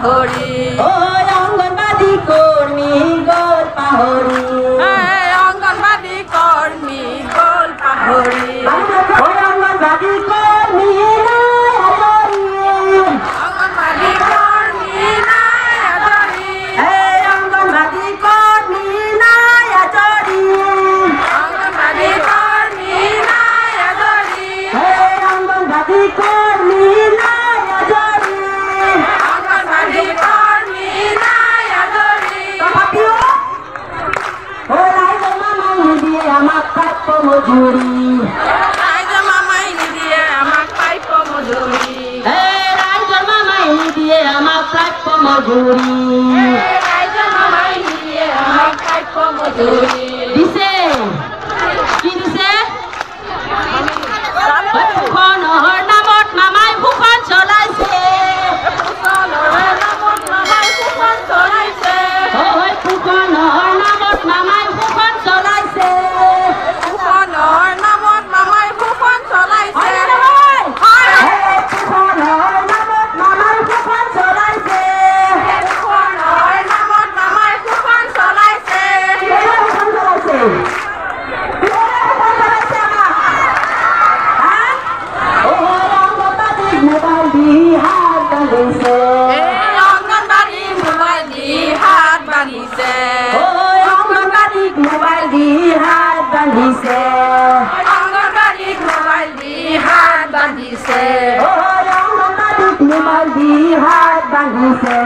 পাহৰি অঙ্গনবাদী কৰ্মী গল পাহৰি অঙ্গনবাদী কৰ্মী গল পাহৰি অঙ্গনবাদী কৰ্মী নাই আদৰি অঙ্গনবাদী কৰ্মী নাই আদৰি অঙ্গনবাদী কৰ্মী নাই আদৰি অঙ্গনবাদী কৰ্মী নাই আদৰি অঙ্গনবাদী কৰ্মী নাই আদৰি অঙ্গনবাদী কৰ্মী নাই আদৰি তথাপিও ৰাইজৰ মামাই নিদিয়ে আমাক প্ৰাপ্য মজুৰি ৰাইজৰ মামাই নিদিয়ে আমাক প্ৰাপ্য মজুৰি ৰাইজৰ মামাই নিদিয়ে আমাক প্ৰাপ্য মজুৰি ৰাইজৰ মামাই নিদিয়ে আমাক প্ৰাপ্য মজুৰি দিছে কি দিছে ফুকনৰ নামত মামাই ফুকন চলাইছে ফুকনৰে নামত মামাই ফুকন চলাইছে ফুকনৰ নামত মামাই ফুকন চলাইছে ফুকনৰ নামত মামাই ফুকন চলাইছে ফুকনৰ নামত মামাই ফুকন চলাইছে ফুকনৰ নামত মামাই ফুকন চলাইছে মোবাইল দি হাত বান্ধিছে অঙ্গনবাদী মোবাইল দি হাত বান্ধিছে অঙ্গনবাদীক মোবাইল দি হাত বান্ধিছে অঙ্গনবাদীক মোবাইল দি হাত বান্ধিছে অঙ্গনবাদীক মোবাইল দি হাত বান্ধিছে